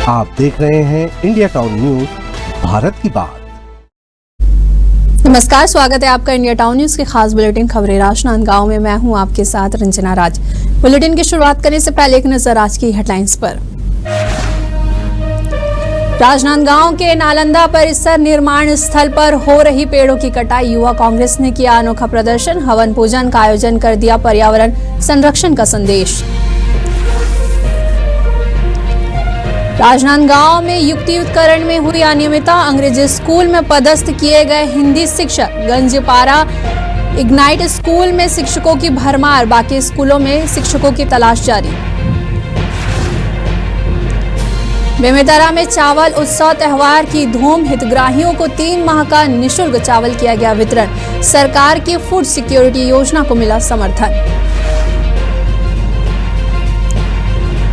आप देख रहे हैं इंडिया टाउन न्यूज, भारत की बात। नमस्कार, स्वागत है आपका इंडिया टाउन न्यूज के खास बुलेटिन खबरें राजनांदगांव में। मैं हूं आपके साथ रंजना राज। बुलेटिन की शुरुआत करने से पहले एक नजर आज की हेडलाइंस पर। राजनांदगांव के नालंदा परिसर निर्माण स्थल पर हो रही पेड़ों की कटाई, युवा कांग्रेस ने किया अनोखा प्रदर्शन, हवन पूजन का आयोजन कर दिया पर्यावरण संरक्षण का संदेश। राजनांदगांव में युक्तियुक्तकरण में हुई अनियमितता, अंग्रेजी स्कूल में पदस्थ किए गए हिंदी शिक्षक, गंजपारा इग्नाइट स्कूल में शिक्षकों की भरमार, बाकी स्कूलों में शिक्षकों की तलाश जारी। बेमेतरा में चावल उत्सव त्यौहार की धूम, हितग्राहियों को 3 माह का निःशुल्क चावल किया गया वितरण, सरकार की फूड सिक्योरिटी योजना को मिला समर्थन।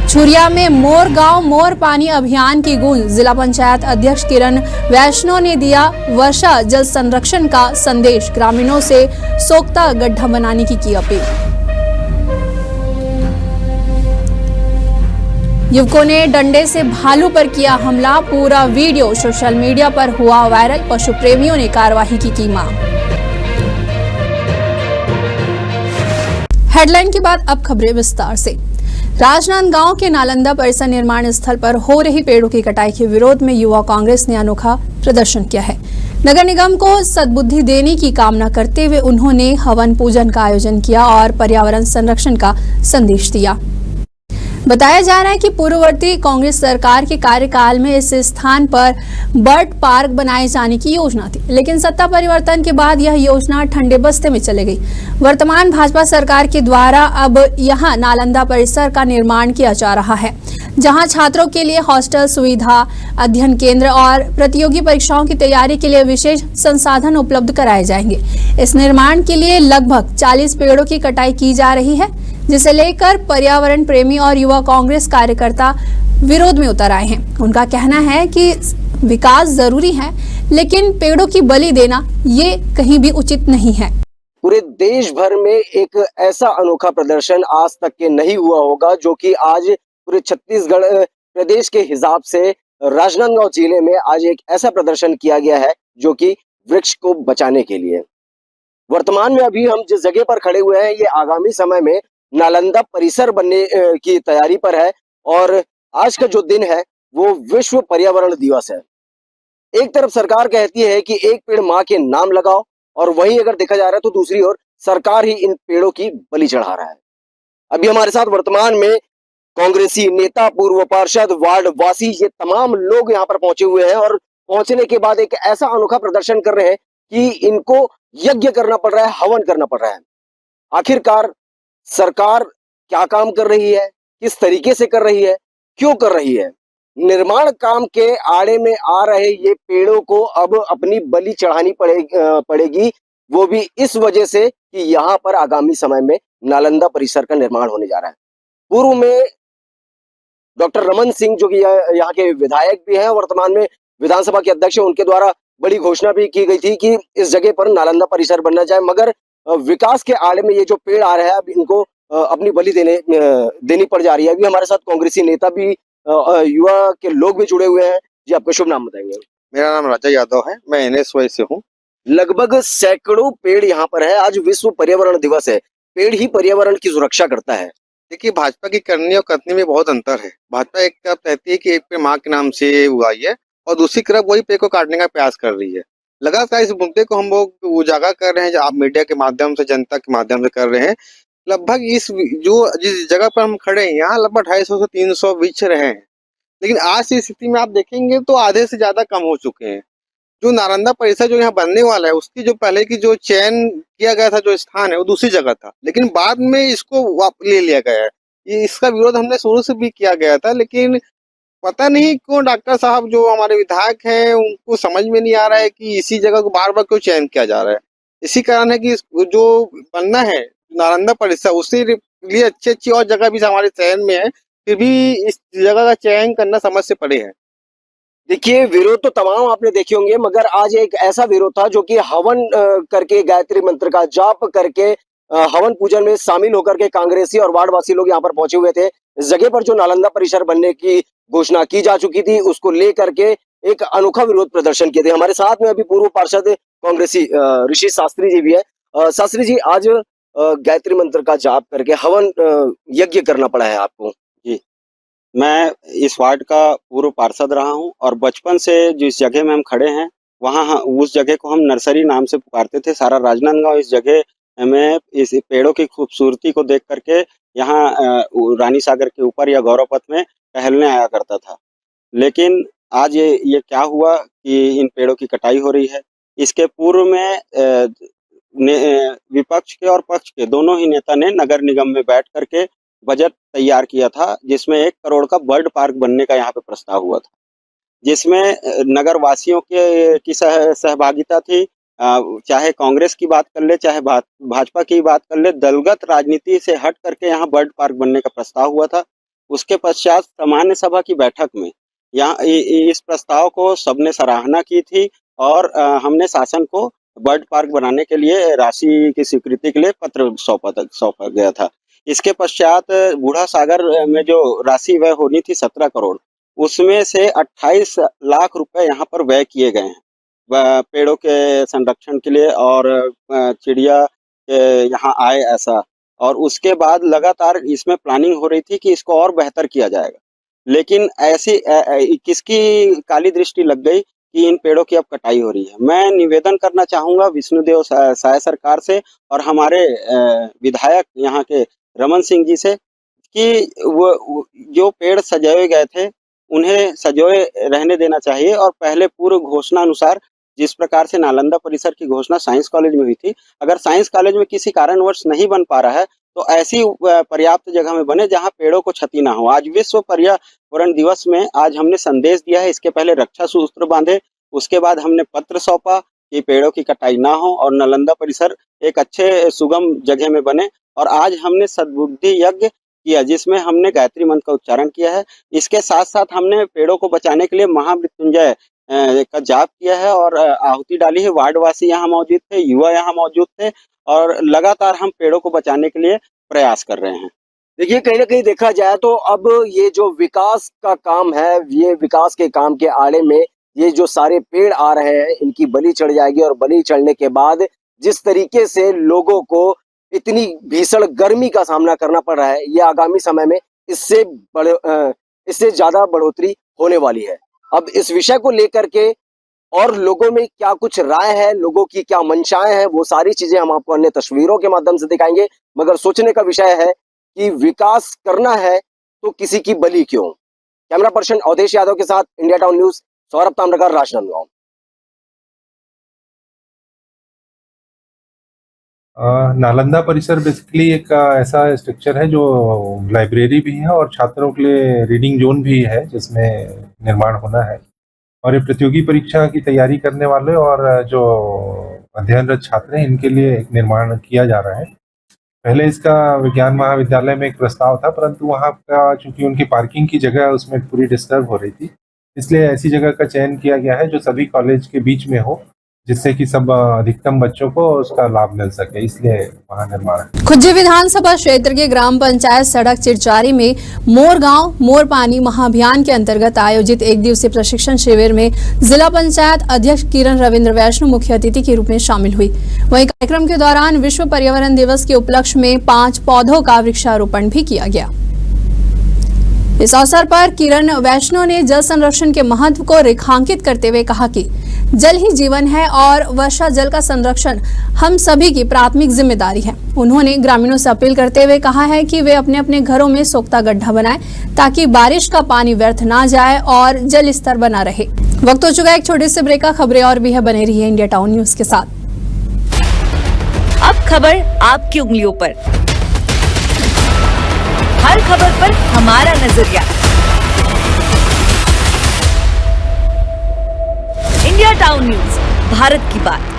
छुरिया में मोर गांव मोर पानी अभियान की गूंज, जिला पंचायत अध्यक्ष किरण वैष्णव ने दिया वर्षा जल संरक्षण का संदेश, ग्रामीणों से सोख्ता गड्ढा बनाने की अपील। युवकों ने डंडे से भालू पर किया हमला, पूरा वीडियो सोशल मीडिया पर हुआ वायरल, पशु प्रेमियों ने कार्रवाई की मांग। हेडलाइन के बाद अब खबरें विस्तार से। राजनांदगांव के नालंदा परिसर निर्माण स्थल पर हो रही पेड़ों की कटाई के विरोध में युवा कांग्रेस ने अनोखा प्रदर्शन किया है। नगर निगम को सद्बुद्धि देने की कामना करते हुए उन्होंने हवन पूजन का आयोजन किया और पर्यावरण संरक्षण का संदेश दिया। बताया जा रहा है कि पूर्ववर्ती कांग्रेस सरकार के कार्यकाल में इस स्थान पर बर्ड पार्क बनाए जाने की योजना थी, लेकिन सत्ता परिवर्तन के बाद यह योजना ठंडे बस्ते में चली गई। वर्तमान भाजपा सरकार के द्वारा अब यहां नालंदा परिसर का निर्माण किया जा रहा है, जहां छात्रों के लिए हॉस्टल सुविधा, अध्ययन केंद्र और प्रतियोगी परीक्षाओं की तैयारी के लिए विशेष संसाधन उपलब्ध कराए जाएंगे। इस निर्माण के लिए लगभग 40 पेड़ों की कटाई की जा रही है, जिसे लेकर पर्यावरण प्रेमी और युवा कांग्रेस कार्यकर्ता विरोध में उतर आए हैं। उनका कहना है कि विकास जरूरी है, लेकिन पेड़ों की बलि देना ये कहीं भी उचित नहीं है। पूरे देश भर में एक ऐसा अनोखा प्रदर्शन आज तक के नहीं हुआ होगा, जो कि आज पूरे छत्तीसगढ़ प्रदेश के हिसाब से राजनांदगांव जिले में आज एक ऐसा प्रदर्शन किया गया है जो कि वृक्ष को बचाने के लिए। वर्तमान में अभी हम जिस जगह पर खड़े हुए हैं, ये आगामी समय में नालंदा परिसर बनने की तैयारी पर है और आज का जो दिन है वो विश्व पर्यावरण दिवस है। एक तरफ सरकार कहती है कि एक पेड़ माँ के नाम लगाओ, और वहीं अगर देखा जा रहा है तो दूसरी ओर सरकार ही इन पेड़ों की बलि चढ़ा रहा है। अभी हमारे साथ वर्तमान में कांग्रेसी नेता, पूर्व पार्षद, वार्ड वासी, ये तमाम लोग यहाँ पर पहुंचे हुए हैं और पहुंचने के बाद एक ऐसा अनोखा प्रदर्शन कर रहे हैं कि इनको यज्ञ करना पड़ रहा है, हवन करना पड़ रहा है। आखिरकार सरकार क्या काम कर रही है, किस तरीके से कर रही है, क्यों कर रही है? निर्माण काम के आड़े में आ रहे ये पेड़ों को अब अपनी बलि चढ़ानी पड़ेगी, वो भी इस वजह से कि यहाँ पर आगामी समय में नालंदा परिसर का निर्माण होने जा रहा है। पूर्व में डॉक्टर रमन सिंह, जो कि यहाँ के विधायक भी हैं, वर्तमान में विधानसभा के अध्यक्ष हैं, उनके द्वारा बड़ी घोषणा भी की गई थी कि इस जगह पर नालंदा परिसर बनना जाए, मगर विकास के आड़े में ये जो पेड़ आ रहे हैं अब इनको अपनी बलि देनी पड़ जा रही है। अभी हमारे साथ कांग्रेसी नेता भी, युवा के लोग भी जुड़े हुए हैं। जी, आपका शुभ नाम बताएंगे? मेरा नाम राजा यादव है, मैं NSY से हूँ। लगभग सैकड़ों पेड़ यहाँ पर है। आज विश्व पर्यावरण दिवस है। पेड़ ही पर्यावरण की सुरक्षा करता है। देखिए, भाजपा की करनी और करनी में बहुत अंतर है। भाजपा एक तरफ कहती है कि एक पेड़ माँ के नाम से उगाई है और दूसरी तरफ वही पेड़ को काटने का प्रयास कर रही है। लगातार इस मुद्दे को हम लोग उजागर कर रहे हैं, आप मीडिया के माध्यम से, जनता के माध्यम से कर रहे हैं। लगभग जिस जगह पर हम खड़े हैं, यहाँ लगभग 250 से 300 वृक्ष रहे हैं, लेकिन आज की स्थिति में आप देखेंगे तो आधे से ज्यादा कम हो चुके हैं। जो नालंदा परिसर जो यहाँ बनने वाला है, उसकी जो पहले की जो चयन किया गया था, जो स्थान है, वो दूसरी जगह था, लेकिन बाद में इसको ले लिया गया है। ये इसका विरोध हमने शुरू से भी किया गया था, लेकिन पता नहीं क्यों डॉक्टर साहब जो हमारे विधायक हैं, उनको समझ में नहीं आ रहा है कि इसी जगह को बार बार क्यों चयन किया जा रहा है। इसी कारण है कि जो बनना है नालंदा परिसर, उसके लिए अच्छी और जगह भी हमारे शहर में है, फिर भी इस जगह का चयन करना समझ से परे है। देखिए, विरोध तो तमाम आपने देखे होंगे, मगर आज एक ऐसा विरोध था जो कि हवन करके, गायत्री मंत्र का जाप करके, हवन पूजन में शामिल होकर के कांग्रेसी और वार्डवासी लोग यहाँ पर पहुंचे हुए थे। इस जगह पर जो नालंदा परिसर बनने की घोषणा की जा चुकी थी, उसको लेकर के एक अनोखा विरोध प्रदर्शन किए थे। हमारे साथ में अभी पूर्व पार्षद कांग्रेसी ऋषि शास्त्री जी भी है। शास्त्री जी, आज गायत्री मंत्र का जाप करके हवन यज्ञ करना पड़ा है आपको। जी, मैं इस वार्ड का पूर्व पार्षद रहा हूं और बचपन से जिस जगह में हम खड़े हैं वहां उस जगह को हम नर्सरी नाम से पुकारते थे। सारा राजनांदगांव इस जगह में इस पेड़ों की खूबसूरती को देख करके यहाँ रानी सागर के ऊपर या गौरव पथ में टहलने आया करता था। लेकिन आज ये क्या हुआ कि इन पेड़ों की कटाई हो रही है। इसके पूर्व में विपक्ष के और पक्ष के दोनों ही नेता ने नगर निगम में बैठ करके बजट तैयार किया था, जिसमें 1 करोड़ का बर्ड पार्क बनने का यहाँ पे प्रस्ताव हुआ था, जिसमें नगर वासियों की सहभागिता थी। चाहे कांग्रेस की बात कर ले, चाहे भाजपा की बात कर ले, दलगत राजनीति से हट करके यहाँ बर्ड पार्क बनने का प्रस्ताव हुआ था। उसके पश्चात सामान्य सभा की बैठक में यहाँ इस प्रस्ताव को सबने सराहना की थी और हमने शासन को बर्ड पार्क बनाने के लिए राशि की स्वीकृति के लिए पत्र सौंपा गया था। इसके पश्चात बूढ़ा सागर में जो राशि व्यय होनी थी 17 करोड़, उसमें से 28 लाख रुपए यहाँ पर व्यय किए गए हैं पेड़ों के संरक्षण के लिए और चिड़िया यहाँ आए ऐसा। और उसके बाद लगातार इसमें प्लानिंग हो रही थी कि इसको और बेहतर किया जाएगा, लेकिन ऐसी किसकी काली दृष्टि लग गई कि इन पेड़ों की अब कटाई हो रही है। मैं निवेदन करना चाहूँगा विष्णुदेव साय सरकार से और हमारे विधायक यहाँ के रमन सिंह जी से कि वो जो पेड़ सजाए गए थे उन्हें सजोए रहने देना चाहिए और पहले पूर्व घोषणा अनुसार जिस प्रकार से नालंदा परिसर की घोषणा साइंस कॉलेज में हुई थी, अगर साइंस कॉलेज में किसी कारणवश नहीं बन पा रहा है तो ऐसी पर्याप्त जगह में बने जहां पेड़ों को क्षति ना हो। आज विश्व पर्यावरण दिवस में आज हमने संदेश दिया है, इसके पहले रक्षा सूत्र बांधे, उसके बाद हमने पत्र सौंपा कि पेड़ों की कटाई ना हो और नालंदा परिसर एक अच्छे सुगम जगह में बने। और आज हमने सद्बुद्धि यज्ञ किया जिसमें हमने गायत्री मंत्र का उच्चारण किया है। इसके साथ साथ हमने पेड़ों को बचाने के लिए महामृत्युंजय का जाप किया है और आहुति डाली है। वार्डवासी यहाँ मौजूद थे, युवा यहाँ मौजूद थे और लगातार हम पेड़ों को बचाने के लिए प्रयास कर रहे हैं। देखिए, कहीं ना कहीं देखा जाए तो अब ये जो विकास का काम है, ये विकास के काम के आड़े में ये जो सारे पेड़ आ रहे हैं इनकी बलि चढ़ जाएगी और बलि चढ़ने के बाद जिस तरीके से लोगों को इतनी भीषण गर्मी का सामना करना पड़ रहा है, ये आगामी समय में इससे ज्यादा बढ़ोतरी होने वाली है। अब इस विषय को लेकर के और लोगों में क्या कुछ राय है, लोगों की क्या मंशाएं हैं, वो सारी चीजें हम आपको अन्य तस्वीरों के माध्यम से दिखाएंगे। मगर सोचने का विषय है कि विकास करना है तो किसी की बलि क्यों। कैमरा पर्सन अवधेश यादव के साथ India town news, Saurabh Tamrakar, Rajnandgaon. Nalanda परिसर बेसिकली एक ऐसा स्ट्रक्चर है जो लाइब्रेरी भी है और छात्रों के लिए रीडिंग जोन भी है जिसमें निर्माण होना है। और ये प्रतियोगी परीक्षा की तैयारी करने वाले और जो अध्ययनरत छात्र हैं इनके लिए एक निर्माण किया जा रहा है। पहले इसका विज्ञान महाविद्यालय में एक प्रस्ताव था, परंतु वहाँ का चूंकि उनकी पार्किंग की जगह उसमें पूरी डिस्टर्ब हो रही थी, इसलिए ऐसी जगह का चयन किया गया है जो सभी कॉलेज के बीच में हो, जिससे कि सब अधिकतम बच्चों को उसका लाभ मिल सके, इसलिए वहाँ निर्माण। खुज्जी विधानसभा क्षेत्र के ग्राम पंचायत सड़क चिरचारी में मोर गांव मोर पानी महाअभियान के अंतर्गत आयोजित 1 दिवसीय प्रशिक्षण शिविर में जिला पंचायत अध्यक्ष किरण रविंद्र वैष्णव मुख्य अतिथि के रूप में शामिल हुई। वहीं कार्यक्रम के दौरान विश्व पर्यावरण दिवस के उपलक्ष्य में 5 पौधों का वृक्षारोपण भी किया गया। इस अवसर पर किरण वैष्णव ने जल संरक्षण के महत्व को रेखांकित करते हुए कहा कि जल ही जीवन है और वर्षा जल का संरक्षण हम सभी की प्राथमिक जिम्मेदारी है। उन्होंने ग्रामीणों से अपील करते हुए कहा है कि वे अपने अपने घरों में सोख्ता गड्ढा बनाएं ताकि बारिश का पानी व्यर्थ ना जाए और जल स्तर बना रहे। वक्त हो चुका है एक छोटे से ब्रेक का। खबरें और भी है, बने रहिए इंडिया टाउन न्यूज के साथ। अब खबर आपकी उंगलियों पर, हर खबर पर हमारा नजरिया। इंडिया टाउन न्यूज, भारत की बात।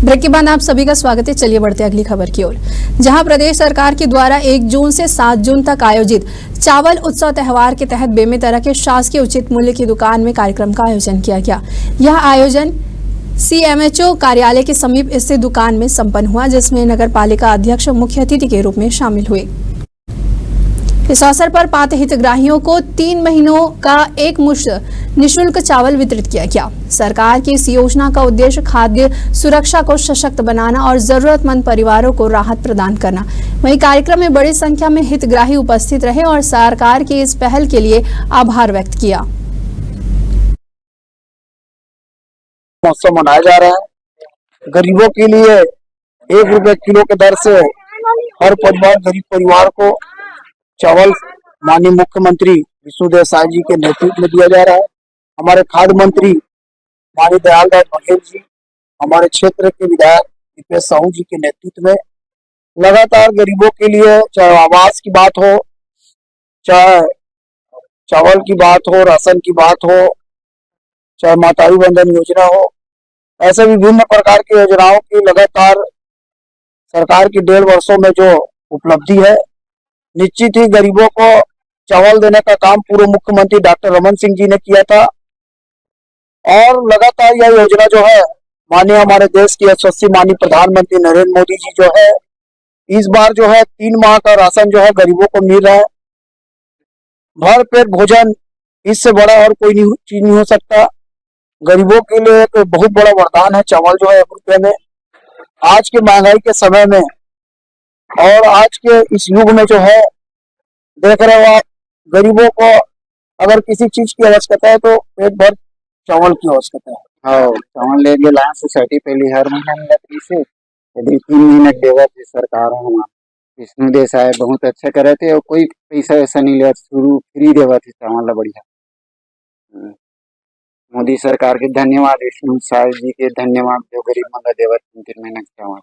ब्रेक के बाद आप सभी का स्वागत है। चलिए बढ़ते अगली खबर की ओर, जहां प्रदेश सरकार के द्वारा 1 जून से 7 जून तक आयोजित चावल उत्सव त्योहार के तहत बेमेतरा के शासकीय उचित मूल्य की दुकान में कार्यक्रम का आयोजन किया गया। यह आयोजन CMHO कार्यालय के समीप स्थित दुकान में संपन्न हुआ, जिसमें नगर पालिका अध्यक्ष मुख्य अतिथि के रूप में शामिल हुए। इस अवसर पर पात्र हितग्राहियों को 3 महीनों का एक मुश्त निशुल्क चावल वितरित किया गया। सरकार की इस योजना का उद्देश्य खाद्य सुरक्षा को सशक्त बनाना और जरूरतमंद परिवारों को राहत प्रदान करना। वहीं कार्यक्रम में बड़ी संख्या में हितग्राही उपस्थित रहे और सरकार की इस पहल के लिए आभार व्यक्त किया। महोत्सव मनाया जा रहा है। गरीबों के लिए 1 रुपए किलो के दर से हर परिवार, गरीब परिवार को चावल माननीय मुख्यमंत्री विष्णुदेव साय जी के नेतृत्व में दिया जा रहा है। हमारे खाद्य मंत्री माननीय दयाल राय बघेल जी, हमारे क्षेत्र के विधायक दीपेश साहू जी के नेतृत्व में लगातार गरीबों के लिए, चाहे आवास की बात हो, चाहे चावल की बात हो, राशन की बात हो, चाहे माताई बंधन योजना हो, ऐसे विभिन्न प्रकार की योजनाओं की लगातार सरकार की 1.5 वर्षों में जो उपलब्धि है, निश्चित ही गरीबों को चावल देने का काम पूर्व मुख्यमंत्री डॉक्टर रमन सिंह जी ने किया था। और लगातार यह योजना जो है माननीय हमारे देश के यशस्वी माननीय प्रधानमंत्री नरेंद्र मोदी जी जो है, इस बार जो है 3 माह का राशन जो है गरीबों को मिल रहा है। भर पेट भोजन, इससे बड़ा और कोई चीज नहीं हो सकता। गरीबों के लिए एक बहुत बड़ा वरदान है चावल जो है 1 रुपए में। आज के महंगाई के समय में और आज के इस युग में जो है, देख रहे हो आप, गरीबों को अगर किसी चीज की आवश्यकता है तो पेट भर चावल की आवश्यकता है। हाँ, चावल ले गए सोसाइटी पहले हर महीना मिलत रही से, यदि 3 महीने देवत थी सरकार हमारा विष्णु देव साय बहुत अच्छा करे थे और कोई पैसा वैसा नहीं लिया, शुरू फ्री देवत थी चावल बढ़िया। मोदी सरकार के धन्यवाद, विष्णु साय जी के धन्यवाद जो गरीब मंदा देवत 3 महीने चावल।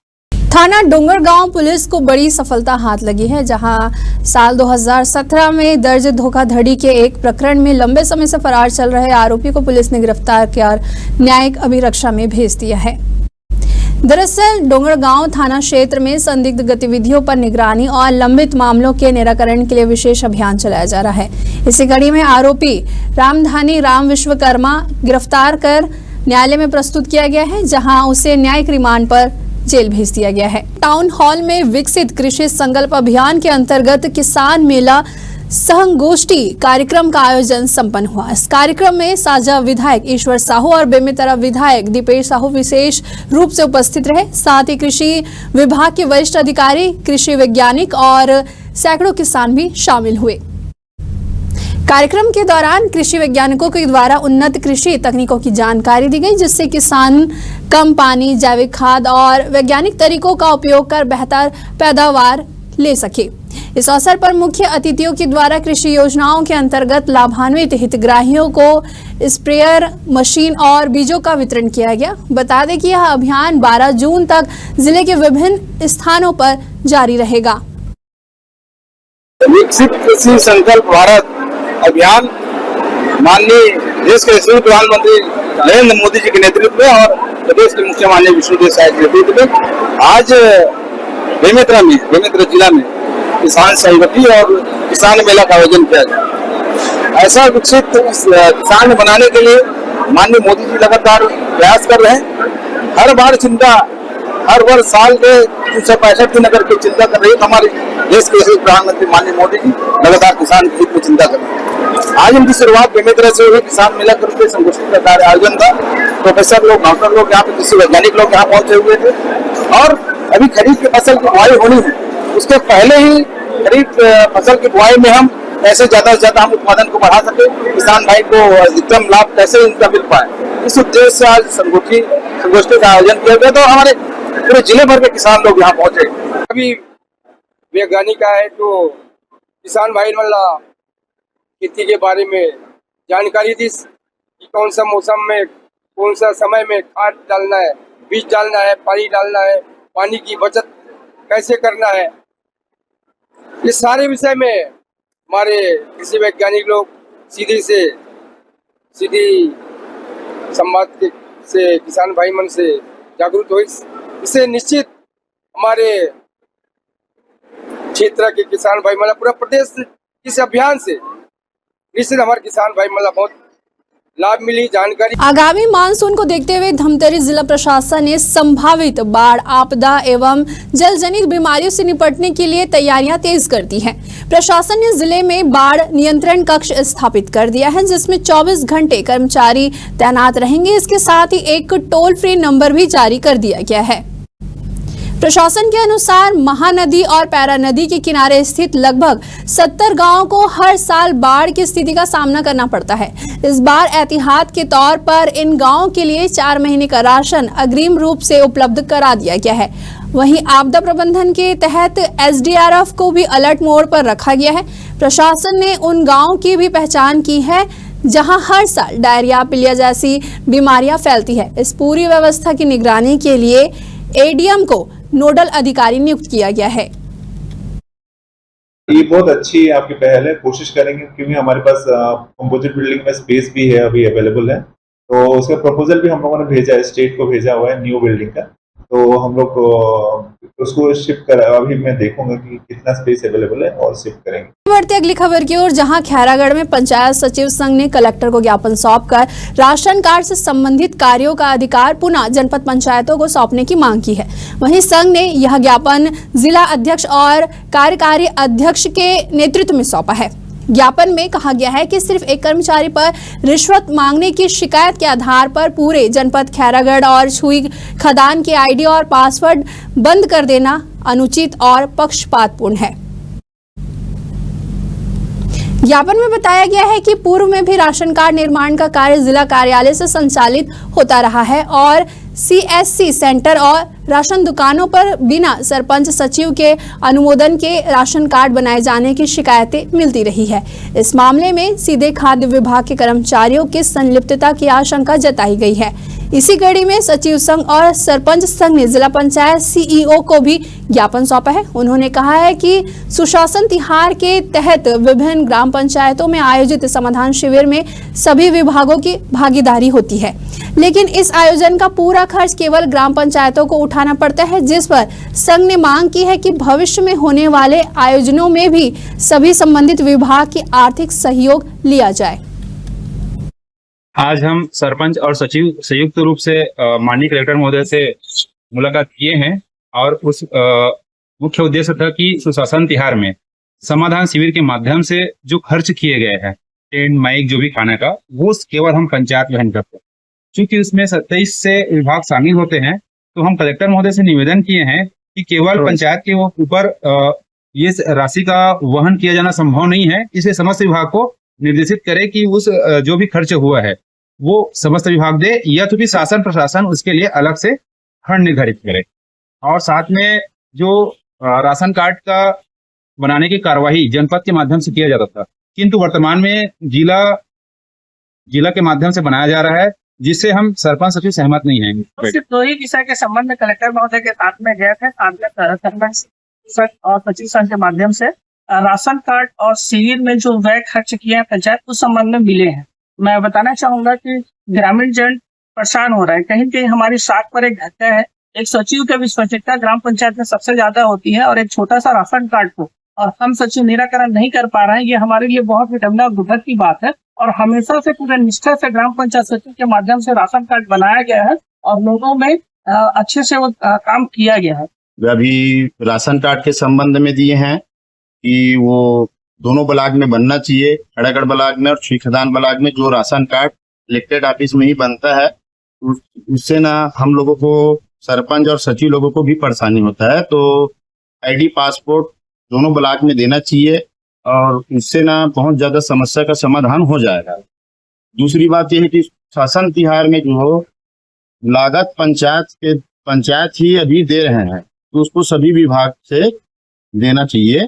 थाना डोंगरगांव पुलिस को बड़ी सफलता हाथ लगी है, जहां साल 2017 में दर्ज धोखाधड़ी के एक प्रकरण में लंबे समय से फरार चल रहे आरोपी को पुलिस ने गिरफ्तार कर न्यायिक अभिरक्षा में भेज दिया है। दरअसल डोंगरगांव थाना क्षेत्र में संदिग्ध गतिविधियों पर निगरानी और लंबित मामलों के निराकरण के लिए विशेष अभियान चलाया जा रहा है। इसी कड़ी में आरोपी रामधानी राम विश्वकर्मा गिरफ्तार कर न्यायालय में प्रस्तुत किया गया है, जहां उसे न्यायिक रिमांड पर जेल भेज दिया गया है। टाउन हॉल में विकसित कृषि संकल्प अभियान के अंतर्गत किसान मेला संगोष्ठी कार्यक्रम का आयोजन संपन्न हुआ। इस कार्यक्रम में साजा विधायक ईश्वर साहू और बेमेतरा विधायक दीपेश साहू विशेष रूप से उपस्थित रहे। साथ ही कृषि विभाग के वरिष्ठ अधिकारी, कृषि वैज्ञानिक और सैकड़ों किसान भी शामिल हुए। कार्यक्रम के दौरान कृषि वैज्ञानिकों के द्वारा उन्नत कृषि तकनीकों की जानकारी दी गई, जिससे किसान कम पानी, जैविक खाद और वैज्ञानिक तरीकों का उपयोग कर बेहतर पैदावार ले सके। इस अवसर पर मुख्य अतिथियों के द्वारा कृषि योजनाओं के अंतर्गत लाभान्वित हितग्राहियों को स्प्रेयर मशीन और बीजों का वितरण किया गया। बता दें कि यह अभियान 12 जून तक जिले के विभिन्न स्थानों पर जारी रहेगा। विकसित कृषि संकल्प भारत अभियान माननीय देश के यशस्वी प्रधानमंत्री नरेंद्र मोदी जी के नेतृत्व में और प्रदेश के मुख्य माननीय विष्णुदेव साय के नेतृत्व में आज बेमेतरा जिला में किसान संगठन और किसान मेला का आयोजन किया गया। ऐसा विकसित किसान बनाने के लिए माननीय मोदी जी लगातार प्रयास कर रहे हैं। हर वर्ष साल के 365 दिन अगर कोई चिंता कर रही है तो हमारे देश के यशस्वी प्रधानमंत्री माननीय मोदी जी लगातार किसान के हित में चिंता कर रहे हैं। आज इनकी शुरुआत बेमेतरा से हुई। किसान मेला करके संगोष्ठी का आयोजन था। प्रोफेसर लोग, डॉक्टर लोग, यहाँ पे कृषि वैज्ञानिक लोग यहाँ पहुंचे हुए थे और अभी खरीफ की फसल की बुआई होनी है, उसके पहले ही खरीफ फसल की बुआई में हम कैसे ज्यादा से ज्यादा हम उत्पादन को बढ़ा सके, किसान भाई को अधिकतम लाभ कैसे इनका मिल पाए, इस उद्देश्य से आज संगोष्ठी का आयोजन किया गया। तो हमारे पूरे जिले भर के किसान लोग यहाँ पहुंचे। अभी वैज्ञानिक आए तो किसान भाई मतलब खेती के बारे में जानकारी दी कि कौन सा मौसम में, कौन सा समय में खाद डालना है, बीज डालना है, पानी डालना है, पानी की बचत कैसे करना है। इस सारे विषय में हमारे कृषि वैज्ञानिक लोग सीधी संवाद से किसान भाई मन से जागरूक हुए। इससे निश्चित हमारे क्षेत्र के किसान भाई मतलब पूरा प्रदेश इस अभियान से निश्चित हमारे किसान भाई मतलब बहुत लाभ मिली जानकारी। आगामी मानसून को देखते हुए धमतरी जिला प्रशासन ने संभावित बाढ़ आपदा एवं जल जनित बीमारियों से निपटने के लिए तैयारियां तेज कर दी हैं। प्रशासन ने जिले में बाढ़ नियंत्रण कक्ष स्थापित कर दिया है, जिसमें 24 घंटे कर्मचारी तैनात रहेंगे। इसके साथ ही एक टोल फ्री नंबर भी जारी कर दिया गया है। प्रशासन के अनुसार महानदी और पैरा नदी के किनारे स्थित लगभग 70 गांवों को हर साल बाढ़ की स्थिति का सामना करना पड़ता है। इस बार एहतियात के तौर पर इन गांवों के लिए 4 महीने का राशन अग्रिम रूप से उपलब्ध करा दिया गया है। वहीं आपदा प्रबंधन के तहत SDRF को भी अलर्ट मोड पर रखा गया है। प्रशासन ने उन गाँवों की भी पहचान की है जहां हर साल डायरिया, पीलिया जैसी बीमारियां फैलती है। इस पूरी व्यवस्था की निगरानी के लिए ADM को नोडल अधिकारी नियुक्त किया गया है। ये बहुत अच्छी आपकी पहल है, कोशिश करेंगे क्योंकि हमारे पास कंपोजिट बिल्डिंग में स्पेस भी है, अभी अवेलेबल है। तो उसका प्रपोजल भी हम लोगों ने भेजा है, स्टेट को भेजा हुआ है न्यू बिल्डिंग का। तो हम लोग उसको शिफ्ट कर, अभी मैं देखूंगा कि कितना स्पेस अवेलेबल है और शिफ्ट करेंगे। बढ़ते अगली खबर की ओर, जहां खैरागढ़ में पंचायत सचिव संघ ने कलेक्टर को ज्ञापन सौंपकर राशन कार्ड से संबंधित कार्यों का अधिकार पुनः जनपद पंचायतों को सौंपने की मांग की है। वहीं संघ ने यह ज्ञापन जिला अध्यक्ष और कार्यकारी अध्यक्ष के नेतृत्व में सौंपा है। ज्ञापन में कहा गया है कि सिर्फ एक कर्मचारी पर रिश्वत मांगने की शिकायत के आधार पर पूरे जनपद खैरागढ़ और छुई खदान के ID और पासवर्ड बंद कर देना अनुचित और पक्षपातपूर्ण है। ज्ञापन में बताया गया है कि पूर्व में भी राशन कार्ड निर्माण का कार्य जिला कार्यालय से संचालित होता रहा है और CSC सेंटर और राशन दुकानों पर बिना सरपंच सचिव के अनुमोदन के राशन कार्ड बनाए जाने की शिकायतें मिलती रही है। इस मामले में सीधे खाद्य विभाग के कर्मचारियों की संलिप्तता की आशंका जताई गई है। इसी कड़ी में सचिव संघ और सरपंच संघ ने जिला पंचायत CEO को भी ज्ञापन सौंपा है। उन्होंने कहा है कि सुशासन तिहार के तहत विभिन्न ग्राम पंचायतों में आयोजित समाधान शिविर में सभी विभागों की भागीदारी होती है, लेकिन इस आयोजन का पूरा खर्च केवल ग्राम पंचायतों को उठाना पड़ता है, जिस पर संघ ने मांग की है कि भविष्य में होने वाले आयोजनों में भी सभी संबंधित विभाग की आर्थिक सहयोग लिया जाए। आज हम सरपंच और सचिव संयुक्त रूप से माननीय कलेक्टर महोदय से मुलाकात किए हैं और उस मुख्य उद्देश्य था कि सुशासन तिहार में समाधान शिविर के माध्यम से जो खर्च किए गए हैं, टेंट, माइक, जो भी खाने का, वो केवल हम पंचायत वहन करते हैं। चूंकि उसमें 27 से विभाग शामिल होते हैं, तो हम कलेक्टर महोदय से निवेदन किए हैं कि केवल पंचायत के ऊपर ये राशि का वहन किया जाना संभव नहीं है। इसलिए समस्त विभाग को निर्देशित करे कि उस जो भी खर्च हुआ है वो समस्त विभाग दे, या तो भी शासन प्रशासन उसके लिए अलग से फंड निर्धारित करे। और साथ में जो राशन कार्ड का बनाने की कार्यवाही जनपद के माध्यम से किया जाता था, किंतु वर्तमान में जिला के माध्यम से बनाया जा रहा है, जिससे हम सरपंच सचिव सहमत नहीं हैं। सिर्फ 2 ही विषय के संबंध में कलेक्टर महोदय के साथ में गए थे, सरपंच और सचिव संघ के माध्यम से राशन कार्ड और शिविर में जो व्यय खर्च किए हैं पंचायत, उस संबंध में मिले हैं। मैं बताना चाहूंगा कि ग्रामीण जन परेशान हो रहा है। कहीं कहीं हमारी साख पर एक घटना है, एक सचिव की विश्वसनीयता ग्राम पंचायत में सबसे ज्यादा होती है और एक छोटा सा राशन कार्ड को और हम सचिव निराकरण नहीं कर पा रहे हैं, ये हमारे लिए बहुत विडंबना और दुखद की बात है। और हमेशा से पूरे निष्ठा से ग्राम पंचायत सचिव के माध्यम से राशन कार्ड बनाया गया है और लोगों में अच्छे से वो काम किया गया है। अभी राशन कार्ड के संबंध में दिए हैं कि वो दोनों ब्लॉक में बनना चाहिए, खड़ागढ़ ब्लॉक में और छुईखदान ब्लॉक में, जो राशन कार्ड इलेक्टेड ऑफिस में ही बनता है। उससे ना हम लोगों को, सरपंच और सचिव लोगों को भी परेशानी होता है। तो ID पासपोर्ट दोनों ब्लॉक में देना चाहिए और इससे ना बहुत ज्यादा समस्या का समाधान हो जाएगा। दूसरी बात यह है कि शासन तिहार में जो हो लागत पंचायत ही अभी दे रहे हैं, तो उसको सभी विभाग से देना चाहिए।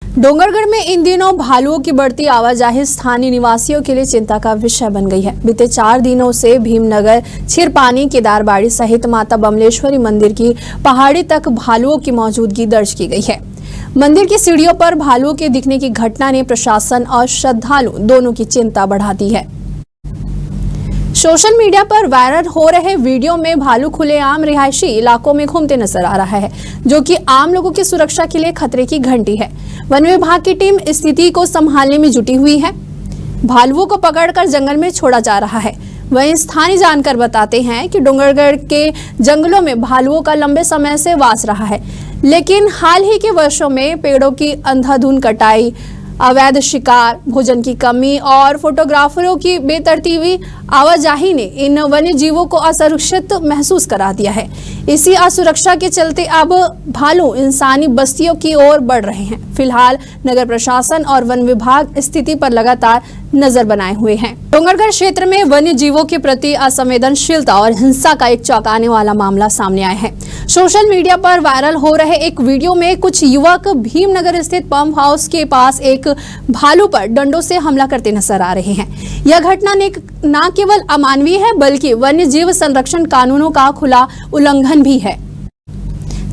डोंगरगढ़ में इन दिनों भालुओं की बढ़ती आवाजाही स्थानीय निवासियों के लिए चिंता का विषय बन गई है। बीते 4 दिनों से भीमनगर, छिरपानी, केदारबाड़ी सहित माता बमलेश्वरी मंदिर की पहाड़ी तक भालुओं की मौजूदगी दर्ज की गई है। मंदिर की सीढ़ियों पर भालुओं के दिखने की घटना ने प्रशासन और श्रद्धालु दोनों की चिंता बढ़ा दी है। सोशल मीडिया पर वायरल हो रहे वीडियो में भालू खुलेआम रिहायशी इलाकों में घूमते नजर आ रहा है, जो कि आम लोगों की सुरक्षा के लिए खतरे की घंटी है। वन विभाग की टीम स्थिति को संभालने में जुटी हुई है। भालुओं को पकड़कर जंगल में छोड़ा जा रहा है। वहीं स्थानीय जानकर बताते हैं कि डोंगरगढ़ के जंगलों में भालुओं का लंबे समय से वास रहा है, लेकिन हाल ही के वर्षों में पेड़ों की अंधाधुंध कटाई, अवैध शिकार, भोजन की कमी और फोटोग्राफरों की बेतरतीबी आवाजाही ने इन वन्य जीवों को असुरक्षित महसूस करा दिया है। इसी असुरक्षा के चलते अब भालू इंसानी बस्तियों की ओर बढ़ रहे हैं। फिलहाल नगर प्रशासन और वन विभाग स्थिति पर लगातार नजर बनाए हुए हैं। डोंगरगढ़ क्षेत्र में वन्य जीवों के प्रति असंवेदनशीलता और हिंसा का एक चौंकाने वाला मामला सामने आया है। सोशल मीडिया पर वायरल हो रहे एक वीडियो में कुछ युवक भीमनगर स्थित पंप हाउस के पास एक भालू पर डंडों से हमला करते नजर आ रहे हैं। यह घटना न केवल अमानवीय है बल्कि वन्य जीव संरक्षण कानूनों का खुला उल्लंघन भी है।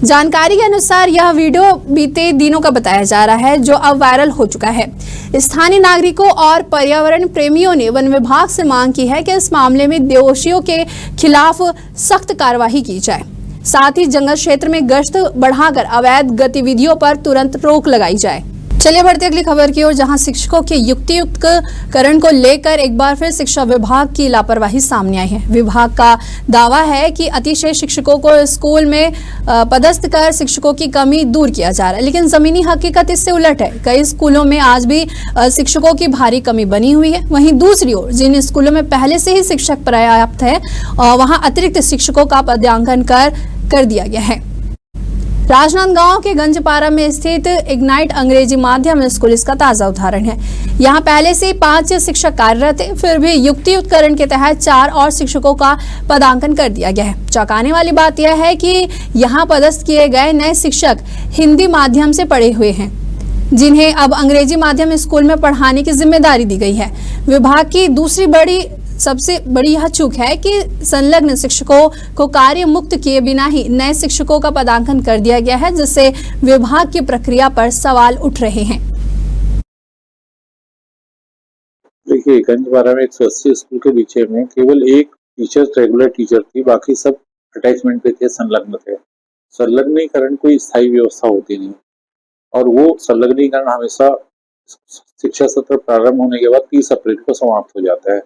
जानकारी के अनुसार यह वीडियो बीते दिनों का बताया जा रहा है, जो अब वायरल हो चुका है। स्थानीय नागरिकों और पर्यावरण प्रेमियों ने वन विभाग से मांग की है कि इस मामले में दोषियों के खिलाफ सख्त कार्रवाई की जाए। साथ ही जंगल क्षेत्र में गश्त बढ़ाकर अवैध गतिविधियों पर तुरंत रोक लगाई जाए। चलिए बढ़ते अगली खबर की ओर, जहां शिक्षकों के युक्तियुक्तकरण को लेकर एक बार फिर शिक्षा विभाग की लापरवाही सामने आई है। विभाग का दावा है कि अतिशय शिक्षकों को स्कूल में पदस्थ कर शिक्षकों की कमी दूर किया जा रहा है, लेकिन जमीनी हकीकत इससे उलट है। कई स्कूलों में आज भी शिक्षकों की भारी कमी बनी हुई है। वहीं दूसरी ओर जिन स्कूलों में पहले से ही शिक्षक पर्याप्त है, वहां अतिरिक्त शिक्षकों का पदांकन कर दिया गया है। राजनांदगांव के गंजपारा में स्थित इग्नाइट अंग्रेजी माध्यम स्कूल इसका ताजा उदाहरण है। यहाँ पहले से 5 शिक्षक कार्यरत थे, फिर भी युक्तियुक्तकरण के तहत 4 और शिक्षकों का पदांकन कर दिया गया है। चौंकाने वाली बात यह है कि यहाँ पदस्थ किए गए नए शिक्षक हिंदी माध्यम से पढ़े हुए हैं, जिन्हें अब अंग्रेजी माध्यम स्कूल में पढ़ाने की जिम्मेदारी दी गई है। विभाग की सबसे बड़ी यह चूक है कि संलग्न शिक्षकों को कार्य मुक्त किए बिना ही नए शिक्षकों का पदांकन कर दिया गया है, जिससे विभाग की प्रक्रिया पर सवाल उठ रहे हैं। देखिए, गंजपारा में 180 स्कूल के बीच में केवल एक टीचर रेगुलर टीचर थी, बाकी सब अटैचमेंट पे थे, संलग्न थे। संलग्नीकरण कोई स्थायी व्यवस्था होती नहीं, और वो संलग्नीकरण हमेशा शिक्षा सत्र प्रारंभ होने के बाद 30 अप्रैल को समाप्त हो जाता है।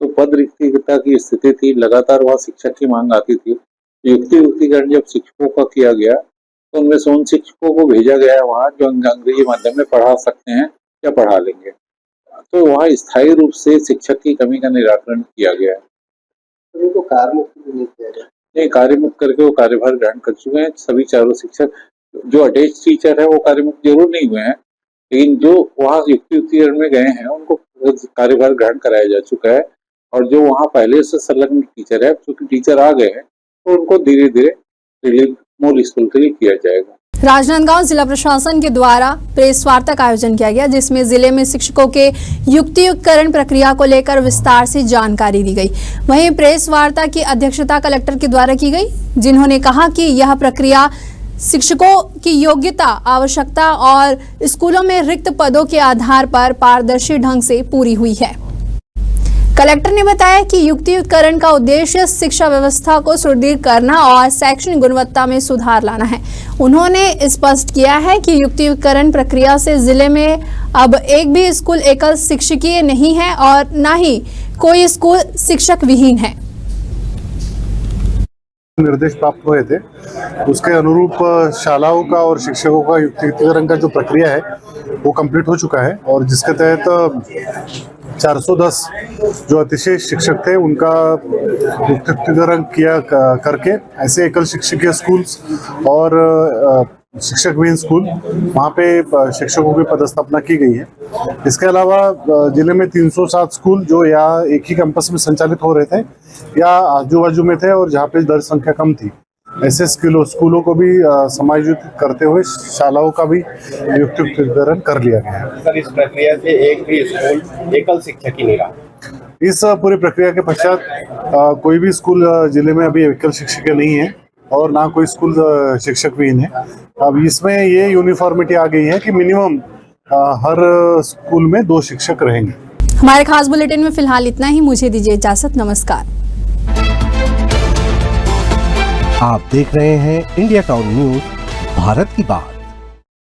तो पद रिक्तता की स्थिति थी, लगातार वहाँ शिक्षक की मांग आती थी। युक्तिकरण जब शिक्षकों का किया गया तो उनमें से उन शिक्षकों को भेजा गया है वहाँ जो अंग्रेजी माध्यम में पढ़ा सकते हैं या पढ़ा लेंगे। तो वहाँ स्थायी रूप से शिक्षक की कमी का निराकरण किया गया है। तो उनको कार्यमुक्त नहीं किया गया? नहीं, कार्यमुक्त करके वो कार्यभार ग्रहण कर चुके हैं। सभी 4 शिक्षक जो अटैच टीचर है वो कार्यमुक्त जरूर नहीं हुए हैं, लेकिन जो वहाँ युक्तिकरण में गए हैं उनको कार्यभार ग्रहण कराया जा चुका है। और जो वहाँ पहले से संलग्न टीचर है, क्योंकि टीचर आ गए हैं, तो उनको धीरे धीरे मूल स्कूल के लिए किया जाएगा। राजनांदगांव जिला प्रशासन के द्वारा प्रेस वार्ता का आयोजन किया गया, जिसमें जिले में शिक्षकों के युक्तियुक्तकरण प्रक्रिया को लेकर विस्तार से जानकारी दी गई। वहीं प्रेस वार्ता की अध्यक्षता कलेक्टर के द्वारा की गई, जिन्होंने कहा कि यह प्रक्रिया शिक्षकों की योग्यता, आवश्यकता और स्कूलों में रिक्त पदों के आधार पर पारदर्शी ढंग से पूरी हुई है। कलेक्टर ने बताया कि युक्तियुक्तकरण का उद्देश्य शिक्षा व्यवस्था को सुदृढ़ करना और शैक्षणिक गुणवत्ता में सुधार लाना है। उन्होंने स्पष्ट किया है कि युक्तियुक्तकरण प्रक्रिया से जिले में अब एक भी स्कूल एकल शिक्षकीय नहीं है और न ही कोई स्कूल शिक्षक विहीन है। निर्देश प्राप्त हुए थे, उसके अनुरूप शालाओं का और शिक्षकों का युक्तियुक्तकरण का जो प्रक्रिया है वो कंप्लीट हो चुका है, और जिसके तहत 410 जो अतिशय शिक्षक थे उनका युक्तियुक्तकरण किया करके ऐसे एकल शिक्षकीय स्कूल्स और शिक्षक विहीन स्कूल वहाँ पे शिक्षकों की पदस्थापना की गई है। इसके अलावा जिले में 307 स्कूल जो या एक ही कैंपस में संचालित हो रहे थे या आजू बाजू में थे और जहाँ पे दर्ज संख्या कम थी, ऐसे स्कूलों को भी समायोजित करते हुए शालाओं का भी युक्तियुक्तकरण कर लिया गया है। सर, इस प्रक्रिया से एक भी स्कूल एकल शिक्षक ही नहीं रहा। इस पूरी प्रक्रिया के पश्चात कोई भी स्कूल जिले में अभी एकल शिक्षक नहीं है और ना कोई स्कूल शिक्षक विहीन है। अब इसमें ये यूनिफॉर्मिटी आ गई है कि मिनिमम हर स्कूल में 2 शिक्षक रहेंगे। हमारे खास बुलेटिन में फिलहाल इतना ही। मुझे दीजिए इजाजत। नमस्कार। आप देख रहे हैं इंडिया टाउन न्यूज, भारत की बात।